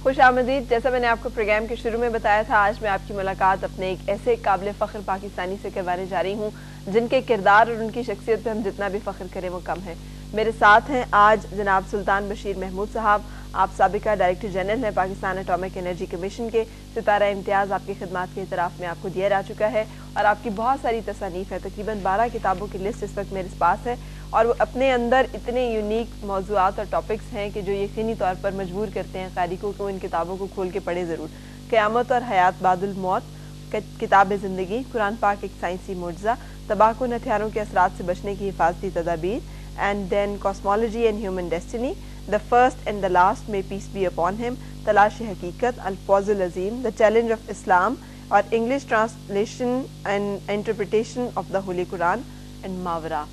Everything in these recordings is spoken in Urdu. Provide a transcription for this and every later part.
خوش آمدید. جیسا میں نے آپ کو پروگرام کے شروع میں بتایا تھا، آج میں آپ کی ملاقات اپنے ایک ایسے قابل فخر پاکستانی سے کروانے جا رہی ہوں جن کے کردار اور ان کی شخصیت پہ ہم جتنا بھی فخر کریں وہ کم ہے. میرے ساتھ ہیں آج جناب سلطان بشیر محمود صاحب. آپ سابقہ ڈائریکٹر جنرل ہیں پاکستان اٹامک انرجی کمیشن کے. ستارہ امتیاز آپ کی خدمات کے اعتراف میں آپ کو دیا جا چکا ہے اور آپ کی بہت ساری تصانیف ہیں. تقریباً 12 کتابوں کی لسٹ اس وقت میرے پاس ہے اور وہ اپنے اندر اتنے یونیک موضوعات اور ٹاپکس ہیں کہ جو یقینی طور پر مجبور کرتے ہیں قاری کو ان کتابوں کو کھول کے پڑھے ضرور. قیامت اور حیات بعد الموت، کتاب زندگی، قرآن پاک ایک سائنسی معجزہ، تباکن ہتھیاروں کے اثرات سے بچنے کی حفاظتی تدابیر، and then cosmology and human destiny, the first and the last میں پیس بی اپون ہم، تلاش حقیقت، الفاظ العظیم، دا چیلنج آف اسلام اور English translation and interpretation of the holy Quran and ماورا.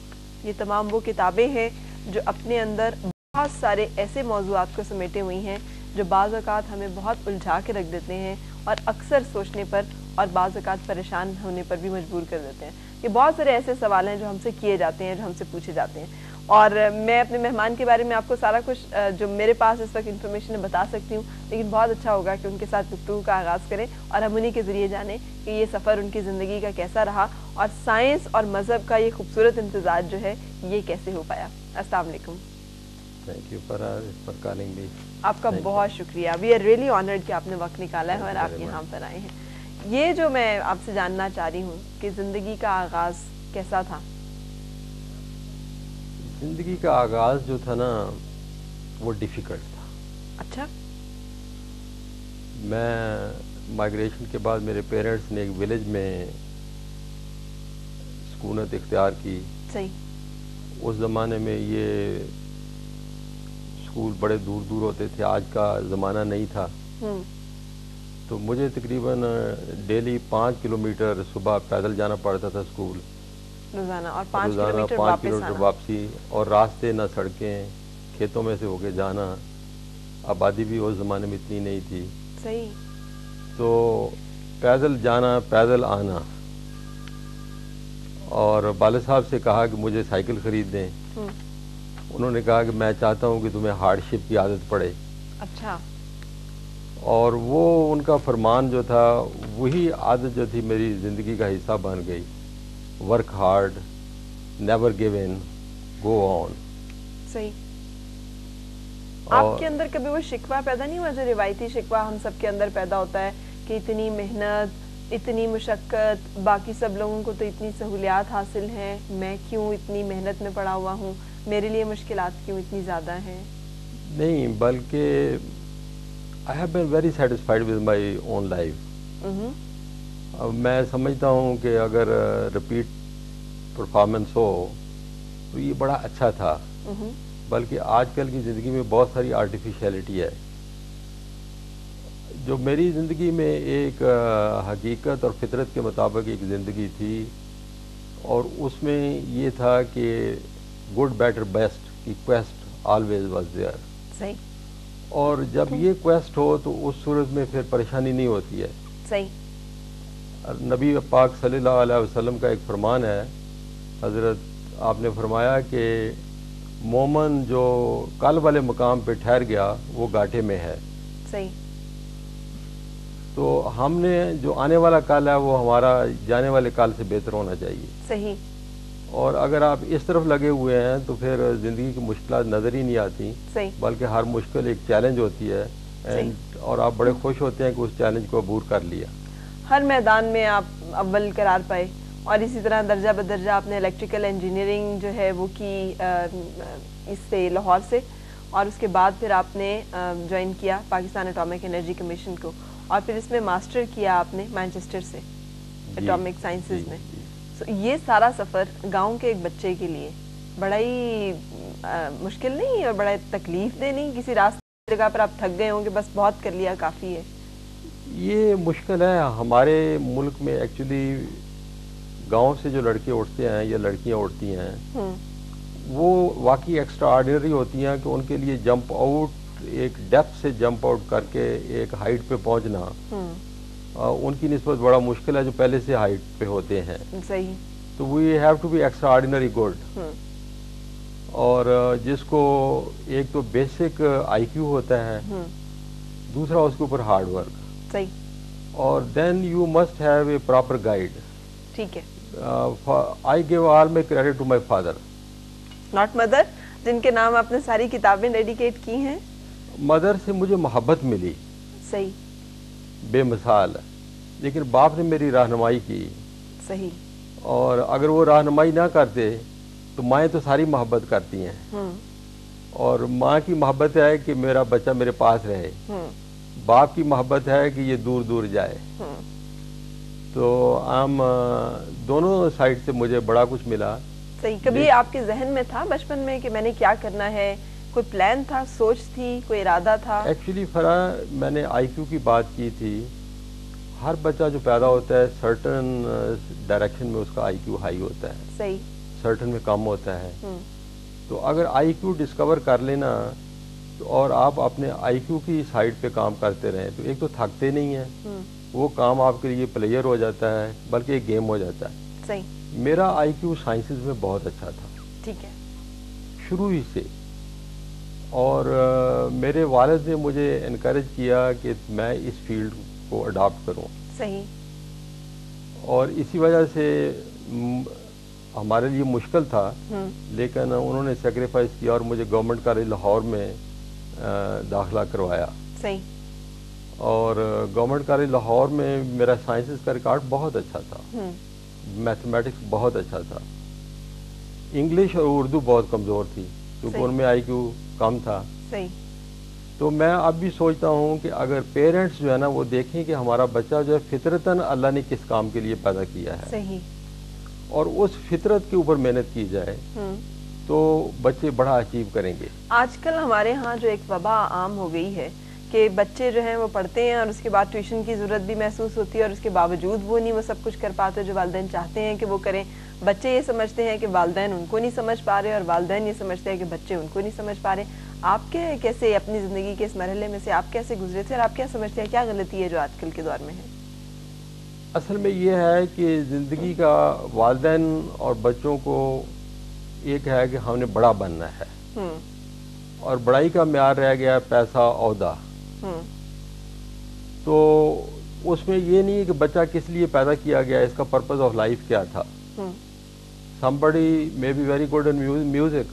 یہ تمام وہ کتابیں ہیں جو اپنے اندر بہت سارے ایسے موضوعات کو سمیٹے ہوئی ہیں جو بعض اوقات ہمیں بہت الجھا کے رکھ دیتے ہیں اور اکثر سوچنے پر اور بعض اوقات پریشان ہونے پر بھی مجبور کر دیتے ہیں. یہ بہت سارے ایسے سوال ہیں جو ہم سے کیے جاتے ہیں، جو ہم سے پوچھے جاتے ہیں، اور میں اپنے مہمان کے بارے میں آپ کو سارا کچھ جو میرے پاس اس وقت انفارمیشن ہے بتا سکتی ہوں، لیکن بہت اچھا ہوگا کہ ان کے ساتھ گفتگو کا آغاز کریں اور ہم انہی کے ذریعے جانیں کہ یہ سفر ان کی زندگی کا کیسا رہا اور سائنس اور مذہب کا یہ خوبصورت امتزاج جو ہے یہ کیسے ہو پایا. السلام علیکم. Thank you for calling me. آپ کا بہت شکریہ. وی آر ریئلی آنرڈ کہ آپ نے وقت نکالا ہے اور آپ یہاں پر آئے ہیں. یہ جو میں آپ سے جاننا چاہ رہی ہوں کہ زندگی کا آغاز کیسا تھا؟ زندگی کا آغاز جو تھا نا وہ ڈیفیکلٹ تھا. اچھا. میں مائگریشن کے بعد میرے پیرنٹس نے ایک ولیج میں سکونت اختیار کی. صحیح. اس زمانے میں یہ اسکول بڑے دور دور ہوتے تھے، آج کا زمانہ نہیں تھا. تو مجھے تقریباً ڈیلی 5 کلومیٹر صبح پیدل جانا پڑتا تھا اسکول روزانہ، اور 5 کلومیٹر واپسی، اور راستے نہ سڑکیں، کھیتوں میں سے ہو کے جانا. آبادی بھی اس زمانے میں اتنی نہیں تھی. صحیح. تو پیدل جانا پیدل آنا، اور والد صاحب سے کہا کہ مجھے سائیکل خرید دیں. انہوں نے کہا کہ میں چاہتا ہوں کہ تمہیں ہارڈ شپ کی عادت پڑے. اچھا. اور وہ ان کا فرمان جو تھا وہی عادت جو تھی میری زندگی کا حصہ بن گئی. ورک ہارڈ، نیور گیو ان، گو آن. صحیح. آپ کے اندر کبھی وہ شکوہ پیدا نہیں ہوا جو روایتی شکوہ ہم سب کے اندر پیدا ہوتا ہے کہ اتنی محنت، اتنی مشقت، باقی سب لوگوں کو تو اتنی سہولیات حاصل ہیں، میں کیوں اتنی محنت میں پڑا ہوا ہوں، میرے لیے مشکلات کیوں اتنی زیادہ ہیں؟ نہیں، بلکہ I have been very satisfied with my own life. میں سمجھتا ہوں کہ اگر ریپیٹ پرفارمنس ہو تو یہ بڑا اچھا تھا. بلکہ آج کل کی زندگی میں بہت ساری آرٹیفیشیلٹی ہے. جو میری زندگی میں ایک حقیقت اور فطرت کے مطابق ایک زندگی تھی، اور اس میں یہ تھا کہ گڈ بیٹر بیسٹ کی کویسٹ آلویز واز دیئر. صحیح. اور جب یہ کویسٹ ہو تو اس صورت میں پھر پریشانی نہیں ہوتی ہے. صحیح. نبی پاک صلی اللہ علیہ وسلم کا ایک فرمان ہے، حضرت آپ نے فرمایا کہ مومن جو کل والے مقام پہ ٹھہر گیا وہ گھاٹے میں ہے. صحیح. تو ہم نے جو آنے والا کل ہے وہ ہمارا جانے والے کل سے بہتر ہونا چاہیے. صحیح. اور اگر آپ اس طرف لگے ہوئے ہیں تو پھر زندگی کی مشکلات نظر ہی نہیں آتی. صحیح. بلکہ ہر مشکل ایک چیلنج ہوتی ہے. اور آپ بڑے خوش ہوتے ہیں کہ اس چیلنج کو عبور کر لیا. ہر میدان میں آپ اول قرار پائے، اور اسی طرح درجہ بدرجہ آپ نے الیکٹریکل انجینئرنگ جو ہے وہ کی اس سے لاہور سے، اور اس کے بعد پھر آپ نے جوائن کیا پاکستان اٹامک انرجی کمیشن کو، اور پھر اس میں ماسٹر کیا آپ نے مانچسٹر سے اٹامک سائنسز میں. یہ سارا سفر گاؤں کے ایک بچے کے لیے بڑا ہی مشکل نہیں اور بڑا تکلیف دہ نہیں؟ کسی راستے جگہ پر آپ تھک گئے ہوں کہ بس بہت کر لیا کافی ہے؟ یہ مشکل ہے. ہمارے ملک میں ایکچولی گاؤں سے جو لڑکے اٹھتے ہیں یا لڑکیاں اٹھتی ہیں وہ واقعی ایکسٹرا آرڈینری ہوتی ہیں کہ ان کے لیے جمپ آؤٹ، ایک ڈیپتھ سے جمپ آؤٹ کر کے ایک ہائٹ پہ پہنچنا ان کی نسبت بڑا مشکل ہے جو پہلے سے ہائٹ پہ ہوتے ہیں. صحیح. تو we have to be extraordinary good. اور جس کو ایک تو بیسک آئی کیو ہوتا ہے، دوسرا اس کے اوپر ہارڈ ورک. صحیح. اور then you must have a proper guide. ٹھیک ہے. I give all my credit to my father. Not mother, جن کے نام آپ نے ساری کتابیں ڈیڈیکیٹ کی ہیں. مدر سے مجھے محبت ملی. صحیح. بے مثال. لیکن باپ نے میری رہنمائی کی. صحیح. اور اگر وہ رہنمائی نہ کرتے تو مائیں تو ساری محبت کرتی ہیں. اور ماں کی محبت ہے کہ میرا بچہ میرے پاس رہے. باپ کی محبت ہے کہ یہ دور دور جائے. تو دونوں سائڈ سے مجھے بڑا کچھ ملا. صحیح. کبھی آپ کے ذہن میں تھا بچپن میں کہ میں نے کیا کرنا ہے؟ کوئی پلان تھا، سوچ تھی، کوئی ارادہ تھا؟ ایکچولی فرا میں نے آئی کیو کی بات کی تھی. ہر بچہ جو پیدا ہوتا ہے سرٹن ڈائریکشن میں اس کا آئی کیو ہائی ہوتا ہے. صحیح. سرٹن میں کم ہوتا ہے. تو اگر آئی کیو ڈسکور کر لینا اور آپ اپنے آئی کیو کی سائڈ پہ کام کرتے رہیں تو ایک تو تھکتے نہیں ہیں، وہ کام آپ کے لیے پلیئر ہو جاتا ہے بلکہ ایک گیم ہو جاتا ہے. صحیح. میرا آئی کیو سائنسز میں بہت اچھا تھا. ٹھیک ہے. شروع ہی سے. اور میرے والد نے مجھے انکریج کیا کہ میں اس فیلڈ کو اڈاپٹ کروں. صحیح. اور اسی وجہ سے ہمارے لیے مشکل تھا لیکن انہوں نے سیکریفائس کیا اور مجھے گورنمنٹ کالج لاہور میں داخلہ کروایا. صحیح. اور گورنمنٹ کالج لاہور میں میرا سائنسز کا ریکارڈ بہت اچھا تھا. میتھمیٹکس بہت اچھا تھا. انگلش اور اردو بہت کمزور تھی کیونکہ ان میں آئی کیو کم تھا. صحیح. تو میں اب بھی سوچتا ہوں کہ اگر پیرنٹس جو ہے نا وہ دیکھیں کہ ہمارا بچہ جو ہے فطرتاً اللہ نے کس کام کے لیے پیدا کیا ہے. صحیح. اور اس فطرت کے اوپر محنت کی جائے تو بچے بڑا اچیو کریں گے. آج کل ہمارے ہاں جو ایک وبا عام ہو گئی ہے کہ بچے جو ہیں وہ پڑھتے ہیں اور اس کے بعد ٹیوشن کی ضرورت بھی محسوس ہوتی ہے اور اس کے باوجود وہ نہیں وہ سب کچھ کر پاتے جو والدین چاہتے ہیں کہ وہ کریں. بچے یہ سمجھتے ہیں کہ والدین ان کو نہیں سمجھ پا رہے اور والدین یہ سمجھتے ہیں کہ بچے ان کو نہیں سمجھ پا رہے. آپ کے کیسے اپنی زندگی کے اس مرحلے میں سے آپ کیسے گزرے تھے اور آپ کیا سمجھتے ہیں کیا غلطی ہے جو آج کل کے دور میں ہے؟ اصل میں یہ ہے کہ زندگی کا والدین اور بچوں کو ایک ہے کہ ہم نے بڑا بننا ہے اور بڑائی کا معیار رہ گیا پیسہ عہدہ. تو اس میں یہ نہیں ہے کہ بچہ کس لیے پیدا کیا گیا، اس کا پرپز آف لائف کیا تھا. somebody may be very good in music,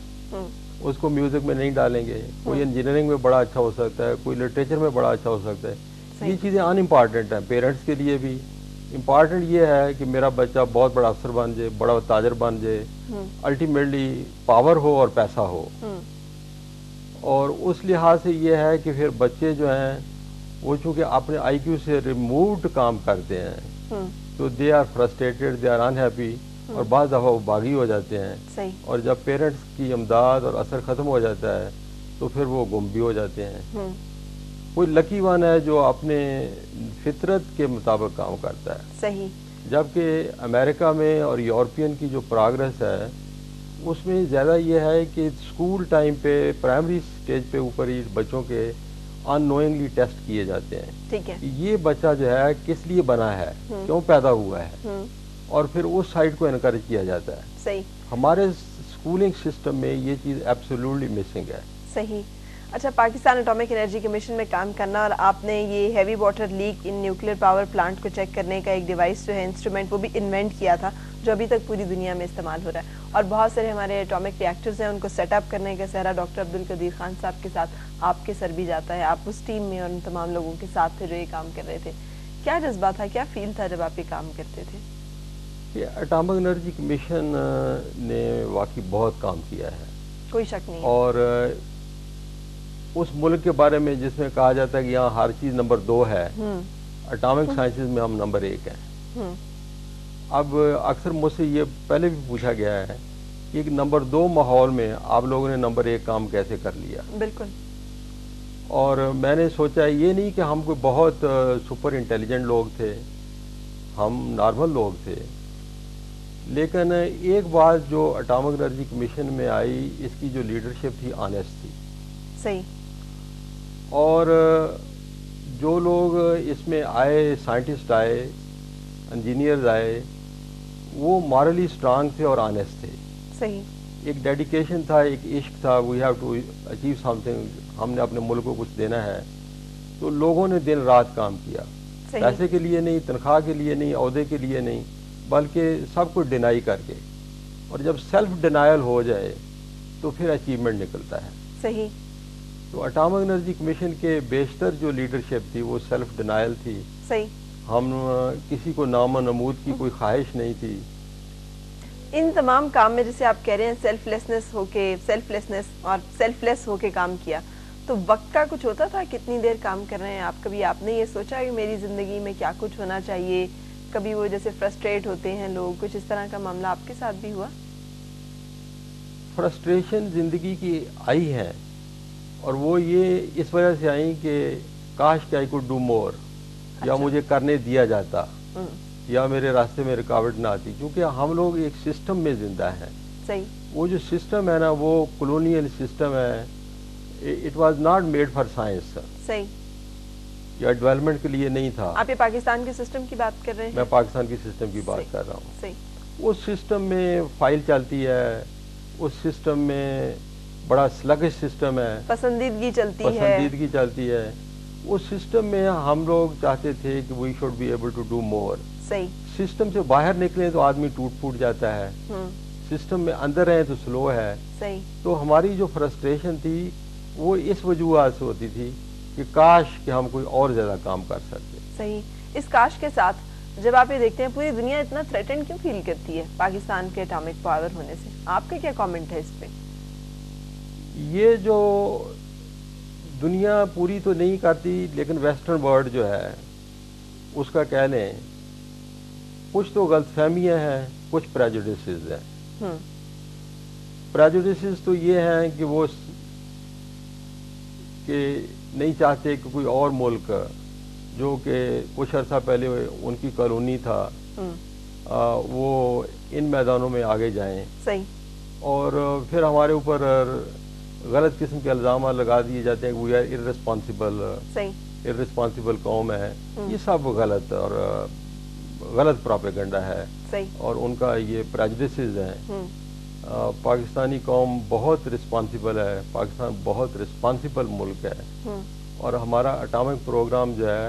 اس کو میوزک میں نہیں ڈالیں گے. کوئی انجینئرنگ میں بڑا اچھا ہو سکتا ہے، کوئی لٹریچر میں بڑا اچھا ہو سکتا ہے. یہ چیزیں ان امپارٹنٹ ہیں پیرنٹس کے لیے بھی. امپارٹنٹ یہ ہے کہ میرا بچہ بہت بڑا افسر بن جائے، بڑا تاجر بن جائے، الٹیمیٹلی پاور ہو اور پیسہ ہو. اور اس لحاظ سے یہ ہے کہ پھر بچے جو ہیں وہ چونکہ اپنے آئی کیو سے ریمووڈ کام کرتے ہیں تو they are frustrated, they are unhappy اور بعض دفعہ وہ باغی ہو جاتے ہیں. اور جب پیرنٹس کی امداد اور اثر ختم ہو جاتا ہے تو پھر وہ گم بھی ہو جاتے ہیں. کوئی لکی ون ہے جو اپنے فطرت کے مطابق کام کرتا ہے. صحیح. جبکہ امریکہ میں اور یورپین کی جو پروگرس ہے اس میں زیادہ یہ ہے کہ اسکول ٹائم پہ پرائمری سٹیج پہ اوپر ہی بچوں کے ان نوئنگلی ٹیسٹ کیے جاتے ہیں. ٹھیک ہے. یہ بچہ جو ہے کس لیے بنا ہے، کیوں پیدا ہوا ہے، اور پھر اس سائڈ کو انکریج کیا جاتا ہے. صحیح. ہمارے اسکولنگ سسٹم میں یہ چیز ایبسولوٹلی مسنگ ہے. صحیح. اچھا، پاکستان اٹامک انرجی کمیشن میں کام کرنا اور آپ نے یہ ہیوی واٹر لیک ان نیوکلیر پاور پلانٹ کو چیک کرنے کا ایک ڈیوائس جو ہے انسٹرومنٹ وہ بھی انوینٹ کیا تھا جو ابھی تک پوری دنیا میں استعمال ہو رہا ہے. اور بہت سارے ہمارے اٹامک ریئیکٹرز ہیں ان کو سیٹ اپ کرنے کا سہرا ڈاکٹر عبدالقدیر خان صاحب کے ساتھ آپ کے سر بھی جاتا ہے. آپ اس ٹیم میں اور ان تمام لوگوں کے ساتھ تھے جو یہ کام کر رہے تھے. کیا جذبہ تھا، کیا فیل تھا جب آپ یہ کام کرتے تھے؟ اٹامک انرجی کمیشن نے واقعی بہت کام کیا ہے، کوئی شک نہیں. اور اس ملک کے بارے میں جس میں کہا جاتا ہے کہ یہاں ہر چیز نمبر 2 ہے، اٹامک سائنسز میں ہم نمبر 1 ہیں. اب اکثر مجھ سے یہ پہلے بھی پوچھا گیا ہے کہ ایک نمبر 2 ماحول میں آپ لوگوں نے نمبر 1 کام کیسے کر لیا. بالکل. اور میں نے سوچا یہ نہیں کہ ہم کوئی بہت سپر انٹیلیجنٹ لوگ تھے، ہم نارمل لوگ تھے، لیکن ایک بات جو اٹامک انرجی کمیشن میں آئی اس کی جو لیڈرشپ تھی آنیسٹ تھی. صحیح. اور جو لوگ اس میں آئے، سائنٹسٹ آئے، انجینئرز آئے، وہ مارلی اسٹرانگ تھے اور آنیسٹ تھے. صحیح. ایک ڈیڈیکیشن تھا، ایک عشق تھا، we have to achieve something, ہم نے اپنے ملک کو کچھ دینا ہے. تو لوگوں نے دن رات کام کیا، پیسے کے لیے نہیں، تنخواہ کے لیے نہیں، عہدے کے لیے نہیں، بلکہ سب کچھ ڈینائی کر کے. اور جب سیلف ڈینائل ہو جائے تو پھر اچیومنٹ نکلتا ہے. صحیح. تو اٹامک انرجی کمیشن کے بیشتر جو لیڈرشپ تھی وہ سیلف ڈینائل تھی. صحیح. ہم کسی کو نام و نمود کی کوئی خواہش نہیں تھی. ان تمام کام میں جسے آپ کہہ رہے ہیں سیلف لیسنس اور سیلف لیس ہو کے کام کیا، تو وقت کا کچھ ہوتا تھا کتنی دیر کام کر رہے ہیں آپ؟ کبھی آپ نے یہ سوچا کہ میری زندگی میں کیا کچھ ہونا چاہیے؟ کبھی وہ جیسے فرسٹریٹ ہوتے ہیں لوگ، کچھ اس طرح کا معاملہ آپ کے ساتھ بھی ہوا؟ فرسٹریشن زندگی کی آئی ہے، اور وہ یہ اس وجہ سے آئی کہ کاش کہ آئی کوڈ ڈو مور، یا مجھے کرنے دیا جاتا، یا میرے راستے میں رکاوٹ نہ آتی. کیونکہ ہم لوگ ایک سسٹم میں زندہ ہیں. صحیح. وہ جو سسٹم ہے نا وہ کولونیل سسٹم ہے. It was not made for science. صحیح. یا ڈیولپمنٹ کے لیے نہیں تھا. آپ یہ پاکستان کے سسٹم کی بات کر رہے ہیں؟ میں پاکستان کی سسٹم کی بات کر رہا ہوں. صحیح. اس سسٹم میں فائل چلتی ہے، اس سسٹم میں بڑا سلگش سسٹم ہے، پسندیدگی چلتی ہے. اس سسٹم میں ہم لوگ چاہتے تھے کہ we should be able to do more. صحیح. سسٹم سے باہر نکلیں تو آدمی ٹوٹ پھوٹ جاتا ہے، سسٹم میں اندر رہیں تو سلو ہے. صحیح. تو ہماری جو فرسٹریشن تھی وہ اس وجوہات سے ہوتی تھی کہ کاش کہ ہم کوئی اور زیادہ کام کر سکتے. صحیح. اس کاش کے ساتھ جب آپ یہ دیکھتے ہیں پوری دنیا اتنا تھریٹن کیوں فیل کرتی ہے پاکستان کے اٹامک پاور ہونے سے؟ آپ کا کیا کامنٹ ہے اس پہ؟ یہ جو دنیا پوری تو نہیں کرتی، لیکن ویسٹرن ورلڈ جو ہے اس کا کہہ لیں کچھ تو غلط فہمیاں ہیں، کچھ پریجوڈسز ہیں. پریجوڈسز تو یہ ہیں کہ وہ کہ نہیں چاہتے کہ کوئی اور ملک جو کہ کچھ عرصہ پہلے ان کی کالونی تھا وہ ان میدانوں میں آگے جائیں. صحیح. اور پھر ہمارے اوپر غلط قسم کے الزامات لگا دیے جاتے ہیں کہ وی آر ارسپانسبل قوم ہے. یہ سب غلط اور غلط پروپیگنڈا ہے. صحیح. اور ان کا یہ پریجوڈسز ہیں. پاکستانی قوم بہت رسپانسبل ہے، پاکستان بہت رسپانسبل ملک ہے، اور ہمارا اٹامک پروگرام جو ہے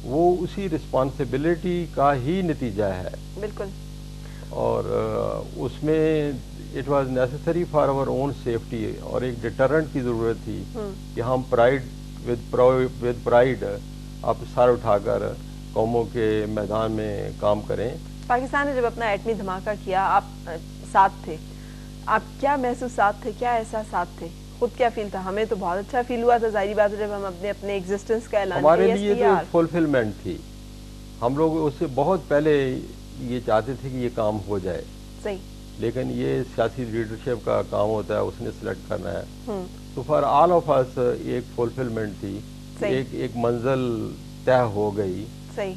وہ اسی رسپانسبلٹی کا ہی نتیجہ ہے. بالکل. اور اس میں it was necessary for our own safety, اور ایک ڈیٹرنٹ کی ضرورت تھی کہ ہم ود پرائڈ آپ سر اٹھا کر قوموں کے میدان میں کام کریں. پاکستان نے جب اپنا ایٹمی دھماکہ کیا آپ ساتھ تھے، آپ کیا محسوسات تھے، کیا احساسات تھے، خود کیا فیل تھا؟ ہمیں تو بہت اچھا فیل ہوا تھا، ظاہری بات ہے جب ہم اپنے ایگزسٹنس کا اعلان کیا. ہمارے لیے تو فلفلمنٹ تھی. ہم لوگ اس سے بہت پہلے یہ چاہتے تھے کہ یہ کام ہو جائے. صحیح. لیکن یہ سیاسی لیڈرشپ کا کام ہوتا ہے، اس نے سلیکٹ کرنا ہے. تو فار آل آف اس ایک فلفلمنٹ تھی، ایک منزل طے ہو گئی. صحیح.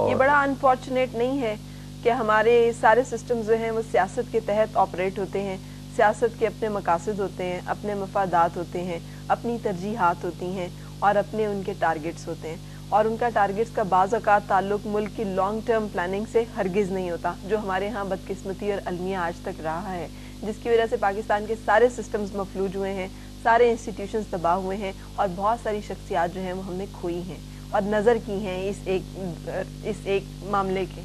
یہ بڑا انفارچونیٹ نہیں ہے کہ ہمارے سارے سسٹم جو ہیں وہ سیاست کے تحت آپریٹ ہوتے ہیں. سیاست کے اپنے مقاصد ہوتے ہیں، اپنے مفادات ہوتے ہیں، اپنی ترجیحات ہوتی ہیں، اور اپنے ان کے ٹارگٹس ہوتے ہیں. اور ان کا ٹارگٹس کا بعض اوقات تعلق ملک کی لانگ ٹرم پلاننگ سے ہرگز نہیں ہوتا، جو ہمارے ہاں بدقسمتی اور المیہ آج تک رہا ہے، جس کی وجہ سے پاکستان کے سارے سسٹمز مفلوج ہوئے ہیں، سارے انسٹیٹیوشنز تباہ ہوئے ہیں، اور بہت ساری شخصیات جو ہیں وہ ہم نے کھوئی ہیں اور نظر کی ہیں اس ایک معاملے کے.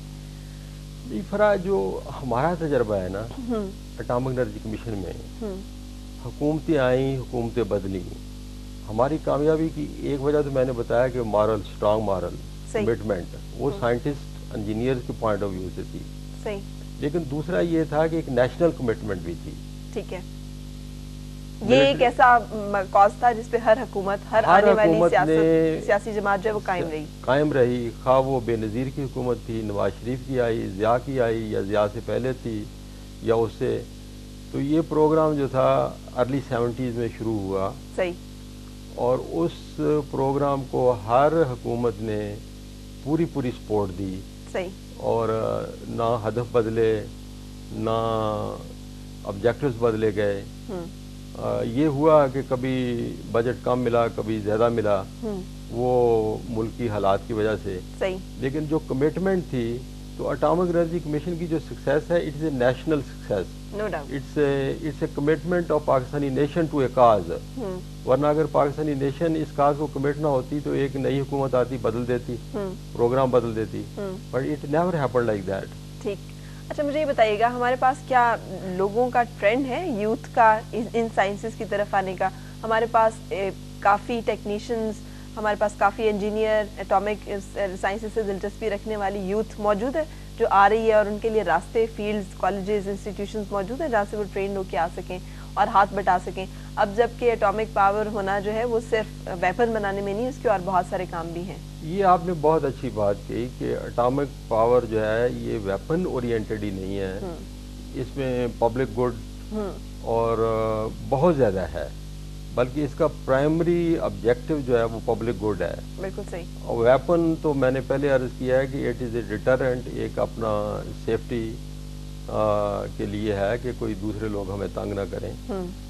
فرا جو ہمارا تجربہ ہے نا اٹامک انرجی کمیشن میں، حکومتیں آئیں، حکومتیں بدلی. ہماری کامیابی کی ایک وجہ تو میں نے بتایا کہ مارل، اسٹرانگ مارل کمٹمنٹ، وہ سائنٹسٹ انجینئر کے پوائنٹ آف ویو سے تھی. صحیح. لیکن دوسرا یہ تھا کہ ایک نیشنل کمٹمنٹ بھی تھی. ٹھیک ہے. یہ ایک ایسا کاز تھا جس پہ ہر حکومت، ہر آنے والی سیاسی جماعت جو ہے وہ قائم رہی. خواہ وہ بے نظیر کی حکومت تھی، نواز شریف کی آئی، ضیاء کی آئی، یا ضیاء سے پہلے تھی یا اس سے. تو یہ پروگرام جو تھا ارلی 70s میں شروع ہوا. صحیح. اور اس پروگرام کو ہر حکومت نے پوری سپورٹ دی. صحیح. اور نہ ہدف بدلے، نہ آبجیکٹوز بدلے گئے. یہ ہوا کہ کبھی بجٹ کم ملا، کبھی زیادہ ملا، وہ ملکی حالات کی وجہ سے. صحیح. لیکن جو کمٹمنٹ تھی تو اٹامک انرجی کمیشن کی جو سکسیس ہے it is a national success. No doubt. It's a commitment of Pakistani nation to a cause. ورنہ اگر پاکستانی نیشن اس کاز کو کمٹ نہ ہوتی تو ایک نئی حکومت آتی بدل دیتی, پروگرام بدل دیتی, but it never happen like that. ٹھیک. اچھا مجھے یہ بتائیے گا, ہمارے پاس کیا لوگوں کا ٹرینڈ ہے یوتھ کا ان سائنسز کی طرف آنے کا؟ ہمارے پاس کافی ٹیکنیشینز, ہمارے پاس کافی انجینئر, ایٹامک سائنسز سے دلچسپی رکھنے والی یوتھ موجود ہے جو آ رہی ہے, اور ان کے لیے راستے, فیلڈز, کالجز, انسٹیٹیوشنز موجود ہیں جہاں سے وہ ٹرینڈ ہو کے آ سکیں اور ہاتھ بٹا سکیں. اب جب کہ ایٹامک پاور ہونا جو ہے وہ صرف ویپن بنانے میں نہیں, اس کے اور بہت سارے کام بھی ہیں. یہ آپ نے بہت اچھی بات کہی کہ اٹامک پاور جو ہے یہ ویپن اورینٹڈ ہی نہیں ہے, اس میں پبلک گڈ اور بہت زیادہ ہے, بلکہ اس کا پرائمری آبجیکٹو جو ہے وہ پبلک گڈ ہے. بالکل صحیح. اور ویپن تو میں نے پہلے عرض کیا ہے کہ اٹ از اے ڈیٹرنٹ, ایک اپنا سیفٹی کے لیے ہے کہ کوئی دوسرے لوگ ہمیں تنگ نہ کریں.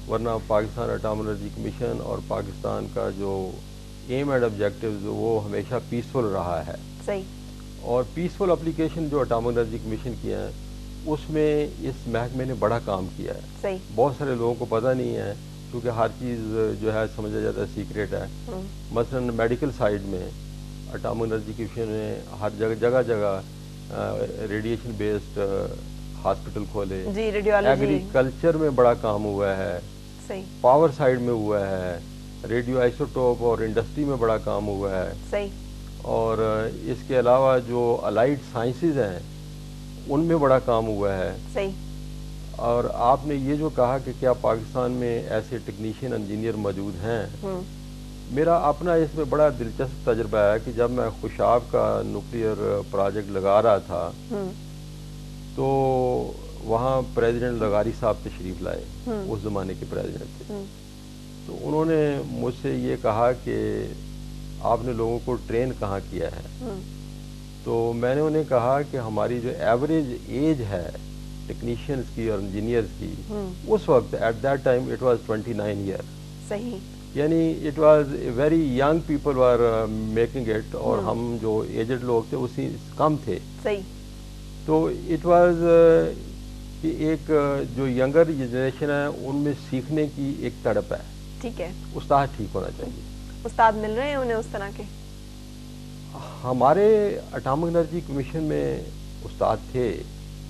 ورنہ پاکستان اٹامک انرجی کمیشن اور پاکستان کا جو ایم اینڈ آبجیکٹیوز وہ ہمیشہ پیسفل رہا ہے. صحیح. اور پیسفل اپلیکیشن جو اٹامک انرجی کمیشن کیا ہے اس میں اس محکمے نے بڑا کام کیا ہے. صحیح. بہت سارے لوگوں کو پتہ نہیں ہے کیونکہ ہر چیز جو ہے سمجھا جاتا ہے سیکریٹ ہے. مثلا میڈیکل سائیڈ میں اٹامک انرجی کمیشن نے ہر جگہ جگہ ریڈیشن بیسڈ ہاسپٹل کھولے. جی, ریڈیولوجی. ایگریکلچر میں بڑا کام ہوا ہے. صحیح. پاور سائیڈ میں ہوا ہے, ریڈیو آئسوٹوپ اور انڈسٹری میں بڑا کام ہوا ہے. صحیح. اور اس کے علاوہ جو الائڈ سائنسز ہیں ان میں بڑا کام ہوا ہے. صحیح. اور آپ نے یہ جو کہا کہ کیا پاکستان میں ایسے ٹیکنیشین انجینئر موجود ہیں, میرا اپنا اس میں بڑا دلچسپ تجربہ ہے کہ جب میں خوشاب کا نیوکلیئر پروجیکٹ لگا رہا تھا تو وہاں پریزیڈنٹ لغاری صاحب تشریف لائے, اس زمانے کے پریزیڈنٹ تھے. تو انہوں نے مجھ سے یہ کہا کہ آپ نے لوگوں کو ٹرین کہاں کیا ہے؟ تو میں نے انہیں کہا کہ ہماری جو ایوریج ایج ہے ٹیکنیشینز کی اور انجینئرز کی اس وقت at that time it was 29 year. صحیح. یعنی it was very young people are making it, اور ہم جو ایجڈ لوگ تھے اسی کم تھے. صحیح. تو اٹ واز کہ ایک جو ینگر جنریشن ہے ان میں سیکھنے کی ایک تڑپ ہے. ٹھیک ہے. استاد ٹھیک ہونا چاہیے. استاد مل رہے ہیں انہیں اس طرح کے؟ ہمارے اٹامک انرجی کمیشن میں استاد تھے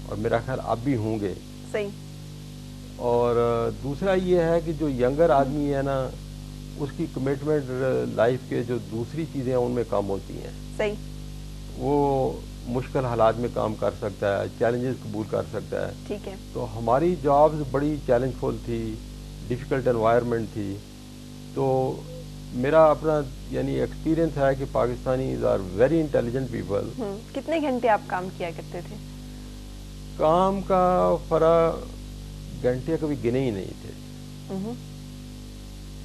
اور میرا خیال اب بھی ہوں گے. صحیح. اور دوسرا یہ ہے کہ جو ینگر آدمی ہے نا اس کی کمٹمنٹ لائف کے جو دوسری چیزیں ہیں ان میں کم ہوتی ہیں. صحیح. وہ مشکل حالات میں کام کر سکتا ہے, چیلنجز قبول کر سکتا ہے. ٹھیک ہے. تو ہماری جابز بڑی چیلنج فل تھی, ڈیفیکلٹ انوائرمنٹ تھی. تو میرا اپنا یعنی ایکسپیرینس ہے کہ Pakistanis are very intelligent people. کتنے گھنٹے آپ کام کیا کرتے تھے؟ کام کا گھنٹے کبھی گنے ہی نہیں تھے,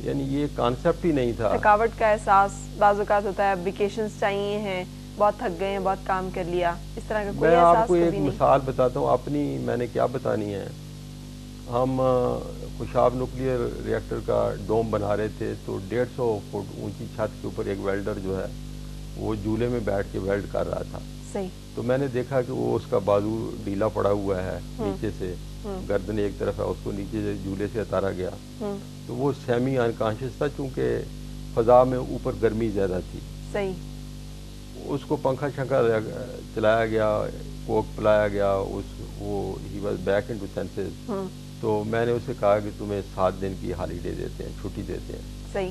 یعنی یہ کانسیپٹ ہی نہیں تھا. تھکاوٹ کا احساس بعض اوقات ہوتا ہے, ویکیشنز چاہیے ہیں, بہت تھک گئے ہیں, بہت کام کر لیا, اس طرح کا کوئی احساس؟ میں آپ کو ایک مثال بتاتا ہوں اپنی, میں نے کیا بتانی ہے. ہم خوشاب نیوکلیئر ریئیکٹر کا ڈوم بنا رہے تھے تو 150 فٹ اونچی چھت کے اوپر ایک ویلڈر جو ہے وہ جھولے میں بیٹھ کے ویلڈ کر رہا تھا. صحیح. تو میں نے دیکھا کہ وہ اس کا بازو ڈھیلا پڑا ہوا ہے نیچے سے, گردن ایک طرف ہے, اس کو نیچے سے جھولے سے اتارا گیا. تو وہ سیمی انکانشیس تھا چونکہ فضا میں اوپر گرمی زیادہ تھی. صحیح. اس کو پنکھا شنکھا چلایا گیا, کوک پلایا گیا, وہ ہی واز بیک انٹو سینسز. تو میں نے اسے کہا کہ تمہیں 7 دن کی ہالیڈے دیتے ہیں, چھٹی دیتے ہیں. صحیح.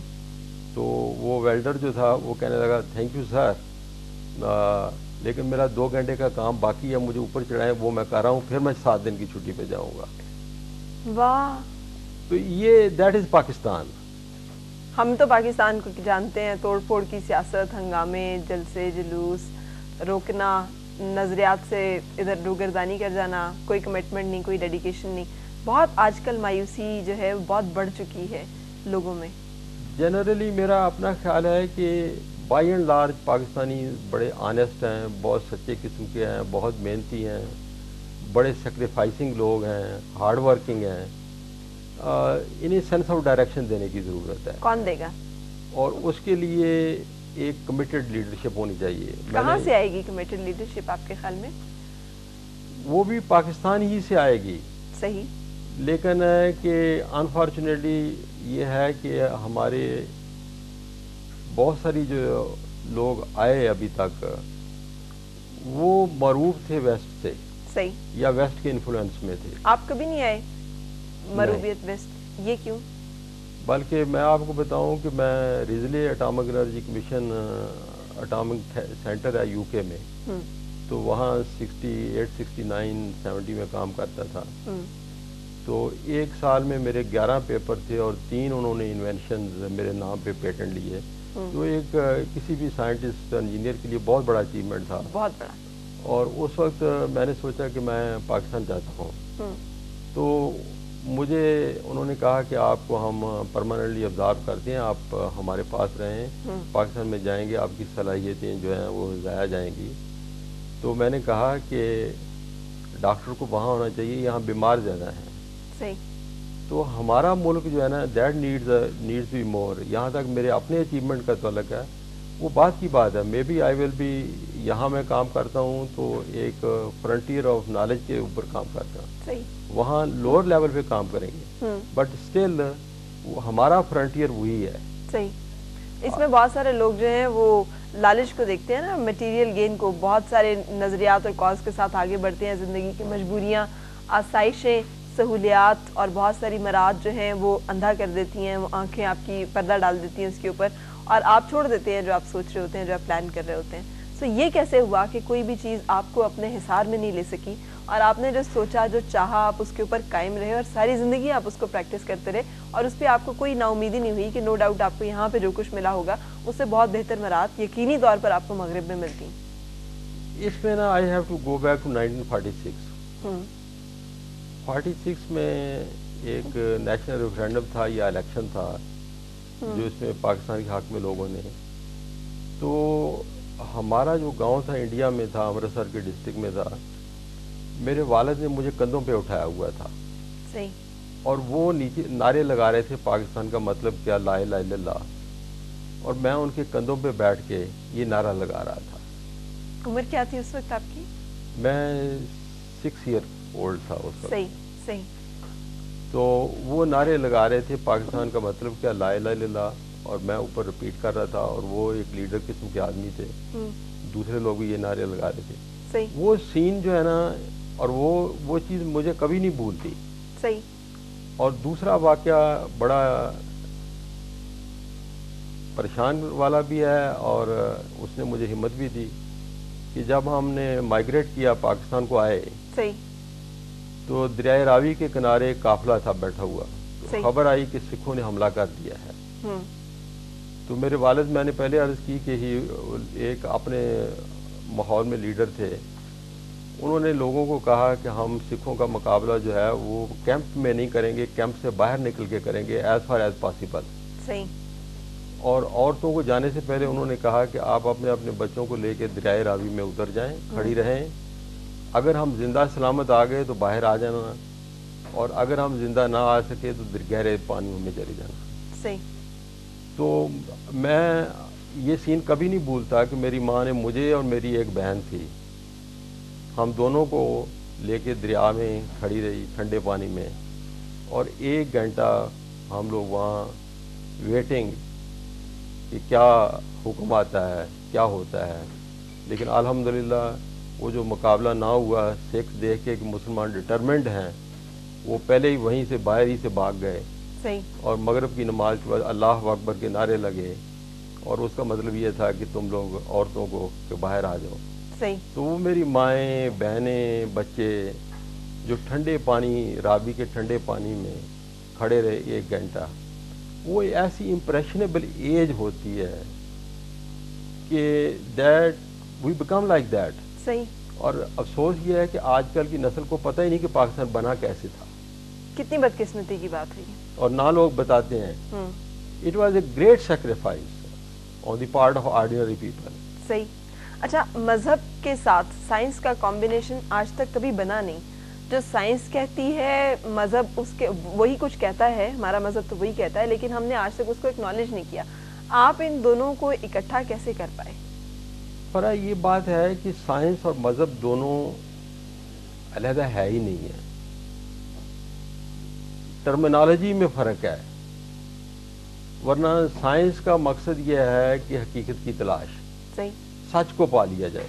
تو وہ ویلڈر جو تھا وہ کہنے لگا تھینک یو سر, لیکن میرا 2 گھنٹے کا کام باقی ہے, مجھے اوپر چڑھائیں, وہ میں کر رہا ہوں, پھر میں 7 دن کی چھٹی پہ جاؤں گا. واہ. تو یہ دیٹ از پاکستان. ہم تو پاکستان کو جانتے ہیں, توڑ پھوڑ کی سیاست, ہنگامے, جلسے جلوس, روکنا, نظریات سے ادھر روگردانی کر جانا, کوئی کمٹمنٹ نہیں, کوئی ڈیڈیکیشن نہیں. بہت آج کل مایوسی جو ہے بہت بڑھ چکی ہے لوگوں میں. جنرلی میرا اپنا خیال ہے کہ بائی اینڈ لارج پاکستانی بڑے آنیسٹ ہیں, بہت سچے قسم کے ہیں, بہت محنتی ہیں, بڑے سیکریفائسنگ لوگ ہیں, ہارڈ ورکنگ ہیں. انہیں سینس آف ڈائریکشن دینے کی ضرورت ہے. کون دے گا؟ اور اس کے لیے ایک کمیٹڈ لیڈرشپ ہونی چاہیے. کہاں سے آئے گی کمیٹڈ لیڈرشپ آپ کے خیال میں؟ وہ بھی پاکستان ہی سے آئے گی. صحیح. لیکن کہ انفارچونیٹلی یہ ہے کہ ہمارے بہت ساری جو لوگ آئے ابھی تک وہ معروف تھے ویسٹ سے. صحیح. یا ویسٹ کے انفلوئنس میں تھے. آپ کبھی نہیں آئے معروفیت ویسٹ؟ یہ کیوں؟ بلکہ میں آپ کو بتاؤں کہ میں ریزلی atomic energy commission atomic centre ہے یو کے میں، تو وہاں 68 69 70 میں کام کرتا تھا. تو ایک سال میں میرے 11 پیپر تھے اور 3 انہوں نے انوینشنز میرے نام پہ پیٹنٹ لیے. تو ایک کسی بھی سائنٹسٹ انجینئر کے لیے بہت بڑا اچیومنٹ تھا. بہت بڑا. اور اس وقت میں نے سوچا کہ میں پاکستان جاتا ہوں. تو مجھے انہوں نے کہا کہ آپ کو ہم پرماننٹلی آبزرو کرتے ہیں، آپ ہمارے پاس رہیں، پاکستان میں جائیں گے آپ کی صلاحیتیں جو ہیں وہ ضائع جائیں گی. تو میں نے کہا کہ ڈاکٹر کو وہاں ہونا چاہیے، یہاں بیمار زیادہ ہیں. صحیح. تو ہمارا ملک جو ہے نا دیٹ نیڈز بی مور. یہاں تک میرے اپنے اچیومنٹ کا تعلق ہے وہ بات کی بات ہے. May be I will be, یہاں میں کام کرتا ہوں تو ایک فرنٹیئر آف نالج کے اوپر کام کرتا ہوں. صحیح. وہاں لوور لیول پہ کام کریں گے بٹ اسٹل ہمارا فرنٹیئر وہی ہے. صحیح. اس میں بہت سارے لوگ جو ہیں وہ لالچ کو دیکھتے ہیں نا، مٹیریل گین کو، بہت سارے نظریات اور کاز کے ساتھ آگے بڑھتے ہیں. زندگی کی مجبوریاں، آسائشیں، سہولیات اور بہت ساری مراد جو ہیں وہ اندھا کر دیتی ہیں، وہ آنکھیں آپ کی پردہ ڈال دیتی ہیں اس کے اوپر، اور آپ چھوڑ دیتے ہیں جو آپ سوچ رہے ہوتے ہیں، جو آپ پلان کر رہے ہوتے ہیں. سو یہ کیسے ہوا کہ کوئی بھی چیز آپ کو اپنے حصار میں نہیں لے سکی اور آپ نے جو سوچا، جو چاہا، آپ اس کے اوپر قائم رہے اور ساری زندگی آپ اس کو پریکٹس کرتے رہے اور اس پہ آپ کو کوئی نا امیدی نہیں ہوئی کہ نو ڈاؤٹ آپ کو یہاں پہ جو کچھ ملا ہوگا اس سے بہت بہتر مراد یقینی طور پر آپ کو مغرب میں ملتی؟ اس میں نا I have to go back to 1946. 46 میں ایک نیشنل ریفرینڈم تھا یا الیکشن تھا جو اس میں پاکستان کے حق میں لوگوں نے، تو ہمارا جو گاؤں تھا انڈیا میں تھا، امرتسر کے ڈسٹرکٹ میں تھا. میرے والد نے مجھے کندھوں پہ اٹھایا ہوا تھا. صحیح. اور وہ نیچے نعرے لگا رہے تھے پاکستان کا مطلب کیا، لا الہ الا اللہ، اور میں ان کے کندھوں پہ بیٹھ کے یہ نعرہ لگا رہا تھا. عمر کیا تھی اس وقت آپ کی؟ میں 6 ایئر اولڈ تھا اس وقت. صحیح. صحیح. تو وہ نعرے لگا رہے تھے پاکستان کا مطلب کیا، لا الہ الا اللہ، اور میں اوپر رپیٹ کر رہا تھا. اور وہ ایک لیڈر قسم کے آدمی تھے، دوسرے لوگ بھی یہ نعرے لگا رہے تھے. صحیح. وہ سین جو ہے نا، اور وہ چیز مجھے کبھی نہیں بھولتی. صحیح. اور دوسرا واقعہ بڑا پریشان والا بھی ہے اور اس نے مجھے ہمت بھی دی کہ جب ہم نے مائگریٹ کیا پاکستان کو آئے، صحیح، تو دریائے راوی کے کنارے قافلہ تھا بیٹھا ہوا، صحیح، خبر آئی کہ سکھوں نے حملہ کر دیا ہے۔ تو میرے والد، میں نے پہلے عرض کی کہ ہی ایک اپنے ماحول میں لیڈر تھے، انہوں نے لوگوں کو کہا کہ ہم سکھوں کا مقابلہ جو ہے وہ کیمپ میں نہیں کریں گے، کیمپ سے باہر نکل کے کریں گے ایز فار ایز پاسبل۔ صحیح۔ اور عورتوں کو جانے سے پہلے انہوں نے کہا کہ آپ اپنے اپنے بچوں کو لے کے دریائے راوی میں اتر جائیں، کھڑی رہیں، اگر ہم زندہ سلامت آ گئے تو باہر آ جانا، اور اگر ہم زندہ نہ آ سکے تو گہرے پانیوں میں چلے جانا۔ صحیح۔ تو میں یہ سین کبھی نہیں بھولتا کہ میری ماں نے مجھے اور میری ایک بہن تھی، ہم دونوں کو لے کے دریا میں کھڑی رہی ٹھنڈے پانی میں، اور 1 گھنٹہ ہم لوگ وہاں ویٹنگ کہ کیا حکم آتا ہے، کیا ہوتا ہے۔ لیکن الحمدللہ وہ جو مقابلہ نہ ہوا، سکھ دیکھ کے کہ مسلمان ڈٹرمنٹ ہیں، وہ پہلے ہی وہیں سے باہر ہی سے بھاگ گئے۔ صحیح۔ اور مغرب کی نماز کے بعد اللہ اکبر کے نعرے لگے، اور اس کا مطلب یہ تھا کہ تم لوگ عورتوں کو کہ باہر آ جاؤ۔ صحیح۔ تو وہ میری مائیں، بہنیں، بچے جو ٹھنڈے پانی، راوی کے ٹھنڈے پانی میں کھڑے رہے 1 گھنٹہ، وہ ایسی امپریشنیبل ایج ہوتی ہے کہ that we become like that. صحیح۔ اور افسوس یہ ہے کہ آج کل کی نسل کو پتہ ہی نہیں کہ پاکستان بنا کیسے تھا۔ کتنی بدقسمتی کی بات ہے، اور نہ لوگ بتاتے ہیں۔ It was a great sacrifice on the part of ordinary people. صحیح۔ اچھا، مذہب کے ساتھ سائنس کا کمبینیشن آج تک کبھی بنا نہیں۔ جو سائنس کہتی ہے، مذہب اس کے وہی کچھ کہتا ہے، ہمارا مذہب تو وہی کہتا ہے، لیکن ہم نے آج تک اس کو اکنالج نہیں کیا۔ آپ ان دونوں کو اکٹھا کیسے کر پائے؟ فرا یہ بات ہے کہ سائنس اور مذہب دونوں علیحدہ ہے ہی نہیں ہے. ٹرمینالوجی میں فرق ہے، ورنہ سائنس کا مقصد یہ ہے کہ حقیقت کی تلاش، صحیح، سچ کو پا لیا جائے.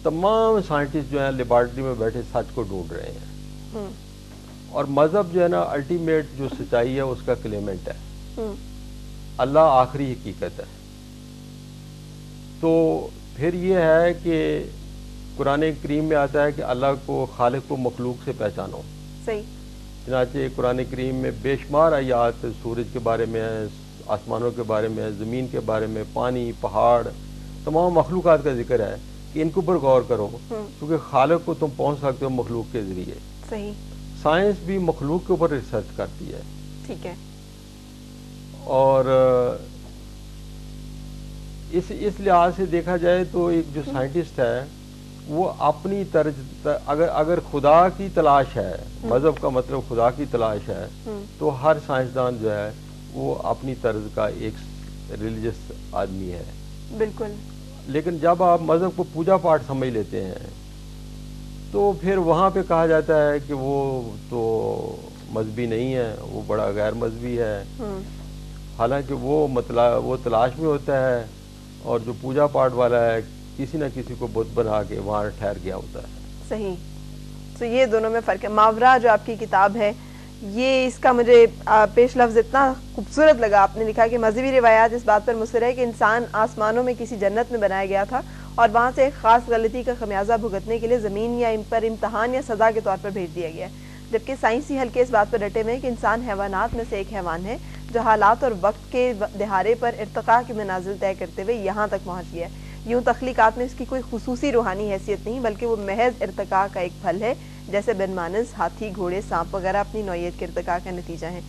تمام سائنٹسٹ جو ہیں لیبارٹری میں بیٹھے سچ کو ڈھونڈ رہے ہیں، اور مذہب جو ہے نا الٹیمیٹ جو سچائی ہے اس کا کلیمنٹ ہے. اللہ آخری حقیقت ہے. تو پھر یہ ہے کہ قرآن کریم میں آتا ہے کہ اللہ کو، خالق کو مخلوق سے پہچانو. صحیح. چنانچہ قرآن کریم میں بے شمار آیات سورج کے بارے میں ہے، آسمانوں کے بارے میں ہے، زمین کے بارے میں، پانی، پہاڑ، تمام مخلوقات کا ذکر ہے کہ ان کے اوپر غور کرو، کیونکہ خالق کو تم پہنچ سکتے ہو مخلوق کے ذریعے. صحیح. سائنس بھی مخلوق کے اوپر ریسرچ کرتی ہے. ٹھیک ہے. اور اس لحاظ سے دیکھا جائے تو ایک جو سائنٹسٹ ہے وہ اپنی طرز، اگر خدا کی تلاش ہے، مذہب کا مطلب خدا کی تلاش ہے، تو ہر سائنسدان جو ہے وہ اپنی طرز کا ایک ریلیجس آدمی ہے. بالکل. لیکن جب آپ مذہب کو پوجا پاٹ سمجھ لیتے ہیں تو پھر وہاں پہ کہا جاتا ہے کہ وہ تو مذہبی نہیں ہے، وہ بڑا غیر مذہبی ہے. حالانکہ وہ تلاش میں ہوتا ہے، اور جو پوجا پاٹ والا ہے کسی نہ کسی کو بت بنا کے وہاں ٹھہر گیا ہوتا ہے. صحیح. تو یہ دونوں میں فرق ہے. ماورا جو آپ کی کتاب ہے، یہ اس کا مجھے پیش لفظ اتنا خوبصورت لگا. آپ نے لکھا کہ مذہبی روایات اس بات پر مصر ہے کہ انسان آسمانوں میں کسی جنت میں بنایا گیا تھا اور وہاں سے ایک خاص غلطی کا خمیازہ بھگتنے کے لیے زمین یا پر امتحان یا سزا کے طور پر بھیج دیا گیا ہے. جبکہ سائنسی حلقے اس بات پر ڈٹے ہوئے ہیں کہ انسان حیوانات میں سے ایک حیوان ہے جو حالات اور وقت کے دہارے پر ارتقاء کی منازل طے کرتے ہوئے یہاں تک پہنچ گیا ہے. یوں تخلیقات میں اس کی کوئی خصوصی روحانی حیثیت نہیں، بلکہ وہ محض ارتقاء کا ایک پھل ہے، جیسے بن مانس، ہاتھی، گھوڑے، سانپ وغیرہ اپنی نوعیت کے ارتقاء کا نتیجہ ہیں.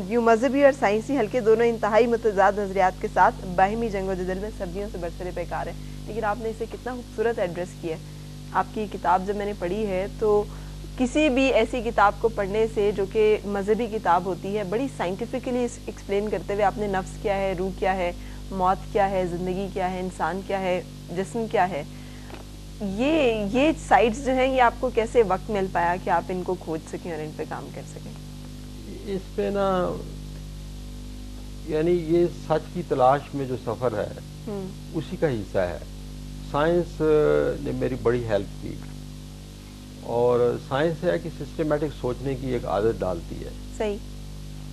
یوں مذہبی اور سائنسی حلقے دونوں انتہائی متضاد نظریات کے ساتھ باہمی جنگ و جدل میں صدیوں سے برسر پیکار ہیں. لیکن آپ نے اسے کتنا خوبصورت ایڈریس کیا ہے. آپ کی کتاب جب میں نے پڑھی ہے تو کسی بھی ایسی کتاب کو پڑھنے سے جو کہ مذہبی کتاب ہوتی ہے، بڑی سائنٹیفکلی ایکسپلین کرتے ہوئے آپ نے نفس کیا ہے، روح کیا ہے، موت کیا ہے، زندگی کیا ہے، انسان کیا ہے، جسم کیا ہے، یہ سائٹس جو ہیں یہ آپ کو کیسے وقت مل پایا کہ آپ ان کو کھوج سکیں اور ان پہ کام کر سکیں؟ اس پہ نا یعنی یہ سچ کی تلاش میں جو سفر ہے اسی کا حصہ ہے. سائنس نے میری بڑی ہیلپ کی، اور سائنس ہے کہ سسٹمیٹک سوچنے کی ایک عادت ڈالتی ہے. صحیح.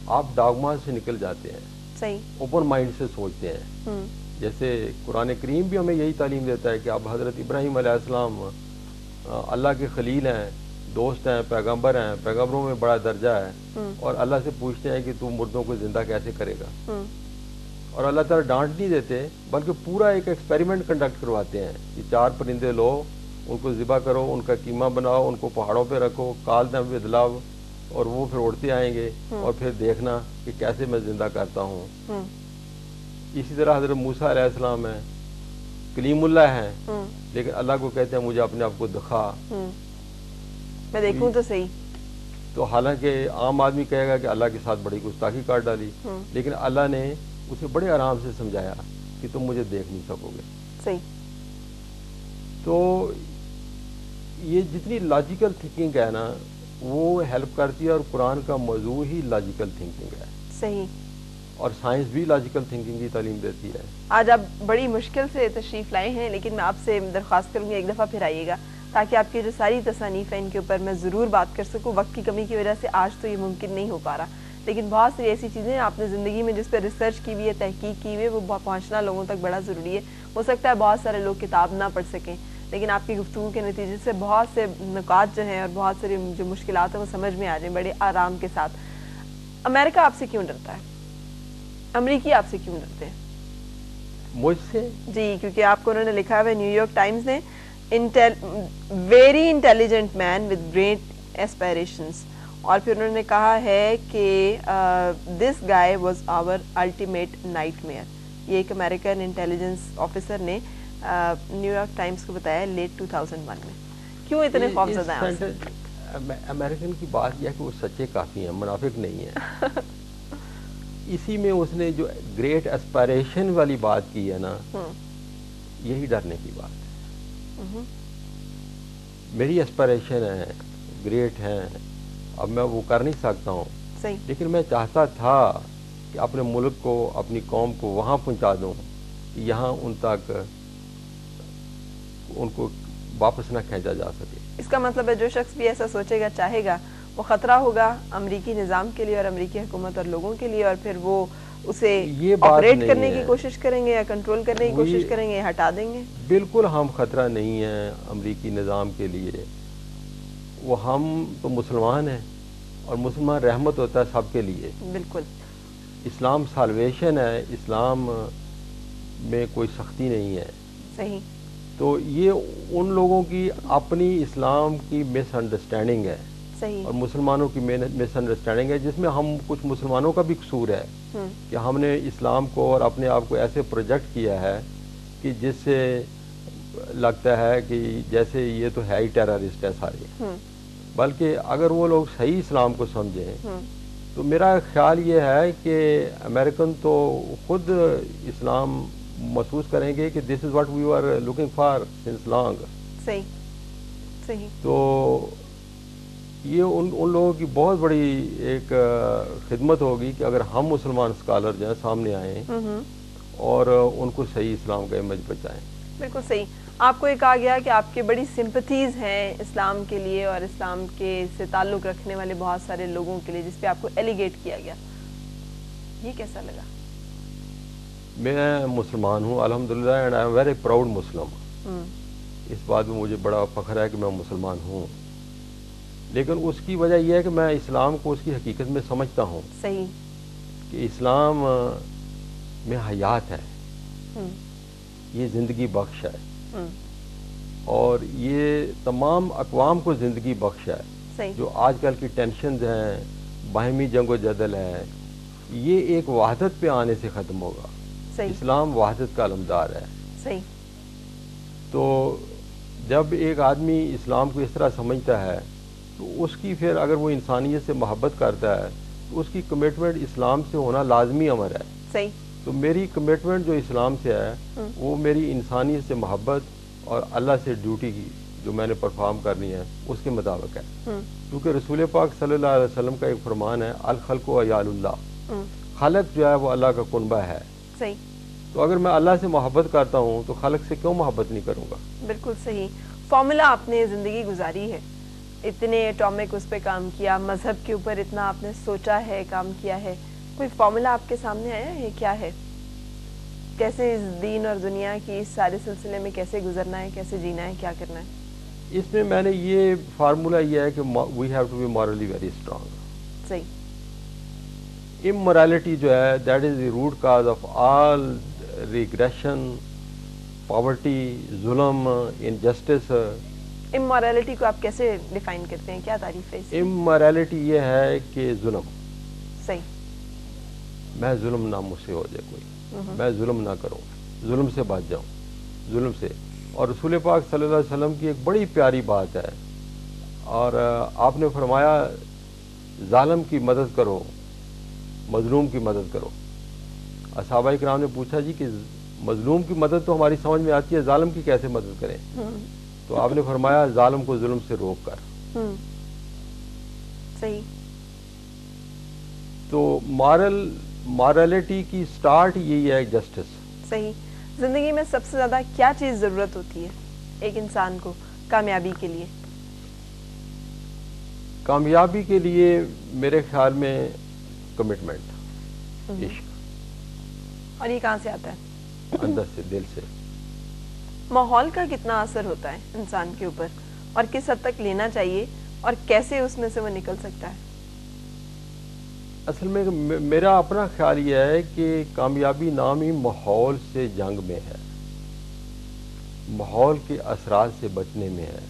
آپ ڈاگما سے نکل جاتے ہیں. صحیح. اوپن مائنڈ سے سوچتے ہیں. جیسے قرآن کریم بھی ہمیں یہی تعلیم دیتا ہے کہ آپ حضرت ابراہیم علیہ السلام اللہ کے خلیل ہیں، دوست ہیں، پیغمبر ہیں، پیغمبروں میں بڑا درجہ ہے، اور اللہ سے پوچھتے ہیں کہ تم مردوں کو زندہ کیسے کرے گا. اور اللہ تعالیٰ ڈانٹ نہیں دیتے، بلکہ پورا ایک ایکسپیریمنٹ کنڈکٹ کرواتے ہیں کہ 4 پرندے لو، ان کو ذبح کرو، ان کا قیمہ بناؤ، ان کو پہاڑوں پہ رکھو، کال دم بدلاؤ، اور وہ پھر اڑتے آئیں گے، اور پھر دیکھنا کہ کیسے میں زندہ کرتا ہوں. اسی طرح حضرت موسیٰ علیہ السلام ہیں، کلیم اللہ ہیں، لیکن اللہ کو کہتے ہیں مجھے اپنے آپ کو دکھا، میں دیکھوں تو صحیح. تو حالانکہ عام آدمی کہے گا کہ اللہ کے ساتھ بڑی گستاخی کر ڈالی، لیکن اللہ نے اسے بڑے آرام سے سمجھایا کہ تم مجھے دیکھ نہیں سکو گے. صحیح. تو یہ جتنی لاجیکل تھنکنگ ہے نا وہ ہیلپ کرتی ہے، اور قرآن کا موضوع ہی لاجیکل تھنکنگ ہے. صحیح. اور سائنس بھی لاجیکل تھنکنگ کی تعلیم دیتی ہے. آج آپ بڑی مشکل سے تشریف لائے ہیں، لیکن میں آپ سے درخواست کروں گی ایک دفعہ پھر آئیے گا، تاکہ آپ کی جو ساری تصانیف ہیں ان کے اوپر میں ضرور بات کر سکوں. وقت کی کمی کی وجہ سے آج تو یہ ممکن نہیں ہو پا رہا، لیکن بہت سی ایسی چیزیں آپ نے زندگی میں جس پہ ریسرچ کی ہوئی ہے، تحقیق کی ہوئی ہے، وہ پہنچنا لوگوں تک بڑا ضروری ہے. ہو سکتا ہے بہت سارے لوگ کتاب نہ پڑھ سکیں، لیکن آپ کی گفتگو کے نتیجے سے بہت سے نکات جو ہیں اور بہت ساری جو مشکلات ہیں وہ سمجھ میں آ جائیں بڑے آرام کے ساتھ. امریکہ آپ سے کیوں ڈرتا ہے؟ امریکی آپ سے کیوں ڈرتے ہیں؟ مجھ سے؟ جی، کیونکہ آپ کو انہوں نے لکھا ہے نیو یارک ٹائمز نے، very intelligent man with great aspirations, اور پھر انہوں نے کہا ہے کہ this guy was our ultimate nightmare. یہ ایک امریکن انٹیلیجنس آفیسر نے نیو یارک ٹائمز کو بتایا لیٹ 2001 میں. کیوں اتنے خوف زدہ ہیں؟ امریکن کی بات یہ ہے کہ وہ سچے کافی ہیں، منافق نہیں ہیں. اسی میں اس نے جو گریٹ اسپائریشن والی بات کی ہے نا، یہی ڈرنے کی بات ہے. میری اسپائریشن ہے، گریٹ ہیں، اب میں وہ کر نہیں سکتا ہوں، صحیح، لیکن میں چاہتا تھا کہ اپنے ملک کو، اپنی قوم کو وہاں پہنچا دوں کہ یہاں ان تک ان کو واپس نہ کھینچا جا سکے۔ اس کا مطلب ہے جو شخص بھی ایسا سوچے گا، چاہے گا، وہ خطرہ ہوگا امریکی نظام کے لیے اور امریکی حکومت اور لوگوں کے لیے، اور پھر وہ اسے آپریٹ کرنے کی کوشش کریں گے یا کنٹرول کرنے کی کوشش کریں گے یا ہٹا دیں گے۔ بالکل ہم خطرہ نہیں ہیں امریکی نظام کے لیے، وہ ہم تو مسلمان ہیں اور مسلمان رحمت ہوتا ہے سب کے لیے۔ بالکل، اسلام سالویشن ہے، اسلام میں کوئی سختی نہیں ہے۔ صحیح، تو یہ ان لوگوں کی اپنی اسلام کی مس انڈرسٹینڈنگ ہے، صحیح، اور مسلمانوں کی مس انڈرسٹینڈنگ ہے، جس میں ہم کچھ مسلمانوں کا بھی قصور ہے کہ ہم نے اسلام کو اور اپنے آپ کو ایسے پروجیکٹ کیا ہے کہ جس سے لگتا ہے کہ جیسے یہ تو ہے ہی ٹیررسٹ ہے سارے، بلکہ اگر وہ لوگ صحیح اسلام کو سمجھیں تو میرا خیال یہ ہے کہ امریکن تو خود اسلام محسوس کریں گے کہ this is what we are looking for since long. صحیح، صحیح، تو یہ ان لوگوں کی بہت بڑی ایک خدمت ہوگی کہ اگر ہم مسلمان اسکالر جو ہیں سامنے آئیں اور ان کو صحیح اسلام کا امیج بچائیں۔ بالکل صحیح۔ آپ کو یہ کہا گیا کہ آپ کے بڑی سمپتھیز ہیں اسلام کے لیے اور اسلام کے سے تعلق رکھنے والے بہت سارے لوگوں کے لیے، جس پہ آپ کو ایلیگیٹ کیا گیا، یہ کیسا لگا؟ میں مسلمان ہوں الحمدللہ، and I am very proud Muslim. اس بات میں مجھے بڑا فخر ہے کہ میں مسلمان ہوں، لیکن اس کی وجہ یہ ہے کہ میں اسلام کو اس کی حقیقت میں سمجھتا ہوں۔ صحیح، کہ اسلام میں حیات ہے، یہ زندگی بخش ہے، اور یہ تمام اقوام کو زندگی بخش ہے۔ صحیح، جو آج کل کی ٹینشنز ہیں، باہمی جنگ و جدل ہے، یہ ایک وحدت پہ آنے سے ختم ہوگا۔ صحیح، اسلام وحدت کا علمدار ہے۔ صحیح، تو جب ایک آدمی اسلام کو اس طرح سمجھتا ہے تو اس کی پھر اگر وہ انسانیت سے محبت کرتا ہے تو اس کی کمٹمنٹ اسلام سے ہونا لازمی امر ہے۔ صحیح، تو میری کمٹمنٹ جو اسلام سے ہے وہ میری انسانیت سے محبت اور اللہ سے ڈیوٹی کی جو میں نے پرفارم کرنی ہے اس کے مطابق ہے، کیونکہ رسول پاک صلی اللہ علیہ وسلم کا ایک فرمان ہے، الخلق و عیال اللہ، خلق جو ہے وہ اللہ کا کنبہ ہے۔ صحیح، تو اگر میں اللہ سے محبت کرتا ہوں تو خلق سے کیوں محبت نہیں کروں گا؟ بالکل صحیح۔ فارمولا آپ نے زندگی گزاری ہے، اتنے اٹامک اس پہ کام کیا، مذہب کے اوپر اتنا آپ نے سوچا ہے، کام کیا ہے، کوئی فارمولا آپ کے سامنے آیا ہے؟ کیا ہے؟ کیسے اس دین اور دنیا کی اس سارے سلسلے میں کیسے گزرنا ہے، کیسے جینا ہے، کیا کرنا ہے؟ اس میں نے یہ فارمولا یہ ہے کہ we have to be morally very strong. صحیح، امورالٹی جو ہے that is the root cause of all regression, poverty, ظلم، انجسٹس۔ امورالٹی کو آپ کیسے ڈیفائن کرتے ہیں؟ کیا تعریف ہے اس کی؟ امورالٹی یہ ہے کہ ظلم، صحیح، میں ظلم نہ مجھ سے ہو جائے کوئی، میں ظلم نہ کروں، ظلم سے بچ جاؤں، ظلم سے۔ اور رسول پاک صلی اللہ علیہ وسلم کی ایک بڑی پیاری بات ہے، اور آپ نے فرمایا ظالم کی مدد کرو، مظلوم کی مدد کرو۔ صحابہ کرام نے پوچھا جی کہ مظلوم کی مدد تو ہماری سمجھ میں آتی ہے، ظالم کی کیسے مدد کریں؟ تو آپ نے فرمایا ظالم کو ظلم سے روک کر۔ صحیح، تو مارلٹی کی سٹارٹ یہی ہے، جسٹس۔ صحیح۔ زندگی میں سب سے زیادہ کیا چیز ضرورت ہوتی ہے ایک انسان کو کامیابی کے لیے؟ کامیابی کے لیے میرے خیال میں کمٹمنٹ، عشق۔ اور یہ کہاں سے آتا ہے؟ اندر سے، دل سے۔ ماحول کا کتنا اثر ہوتا ہے انسان کے اوپر، اور کس حد تک لینا چاہیے، اور کیسے اس میں سے وہ نکل سکتا ہے؟ اصل میں میرا اپنا خیال یہ ہے کہ کامیابی نام ہی ماحول سے جنگ میں ہے، ماحول کے اثرات سے بچنے میں ہے۔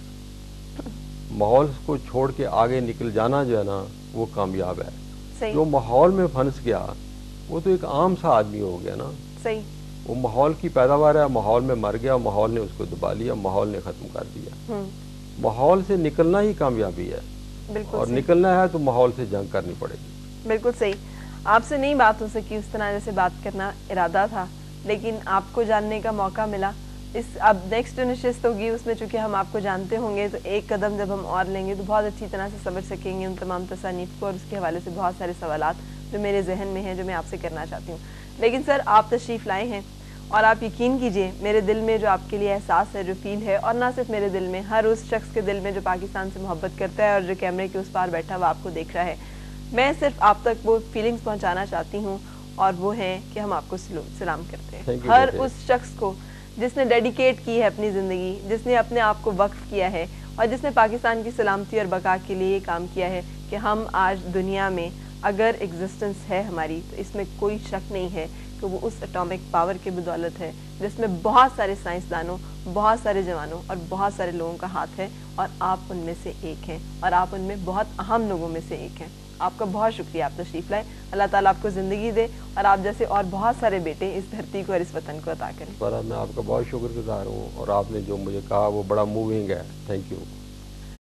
ماحول کو چھوڑ کے آگے نکل جانا جو ہے نا وہ کامیاب ہے۔ صحیح، جو ماحول میں پھنس گیا وہ تو ایک عام سا آدمی ہو گیا نا۔ صحیح، وہ ماحول کی پیداوار ہے، ماحول میں مر گیا، ماحول نے اس کو دبا لیا، ماحول نے ختم کر دیا۔ ماحول سے نکلنا ہی کامیابی ہے، بالکل، اور نکلنا ہے تو ماحول سے جنگ کرنی پڑے گی۔ بالکل صحیح۔ آپ سے نہیں بات ہو سکی اس طرح جیسے بات کرنا ارادہ تھا، لیکن آپ کو جاننے کا موقع ملا اس اب نیکسٹ جو نشست ہوگی اس میں چونکہ ہم آپ کو جانتے ہوں گے، تو ایک قدم جب ہم اور لیں گے تو بہت اچھی طرح سے سمجھ سکیں گے ان تمام تصانیف کو، اور اس کے حوالے سے بہت سارے سوالات جو میرے ذہن میں ہیں جو میں آپ سے کرنا چاہتی ہوں. لیکن سر آپ تشریف لائے ہیں، اور آپ یقین کیجئے میرے دل میں جو آپ کے لیے احساس ہے، جو فیل ہے، اور نہ صرف میرے دل میں، ہر اس شخص کے دل میں جو پاکستان سے محبت کرتا ہے اور جو کیمرے کے اس پار بیٹھا ہوا آپ کو دیکھ رہا ہے، میں صرف آپ تک وہ فیلنگز پہنچانا چاہتی ہوں، اور وہ ہیں کہ ہم آپ کو سلام کرتے ہیں. ہر اس شخص کو جس نے ڈیڈیکیٹ کی ہے اپنی زندگی، جس نے اپنے آپ کو وقف کیا ہے، اور جس نے پاکستان کی سلامتی اور بقا کے لیے یہ کام کیا ہے کہ ہم آج دنیا میں اگر ایگزسٹنس ہے ہماری، تو اس میں کوئی شک نہیں ہے کہ وہ اس اٹامک پاور کے بدولت ہے جس میں بہت سارے سائنسدانوں، بہت سارے جوانوں اور بہت سارے لوگوں کا ہاتھ ہے، اور آپ ان میں سے ایک ہیں، اور آپ ان میں بہت اہم لوگوں میں سے ایک ہیں. آپ کا بہت شکریہ، آپ تشریف لائے. اللہ تعالیٰ آپ کو زندگی دے اور آپ جیسے اور بہت سارے بیٹے اس دھرتی کو اور اس وطن کو عطا کریں. میں آپ کا بہت شکر گزار ہوں، اور آپ نے جو مجھے کہا وہ بڑا موونگ ہے. Thank you.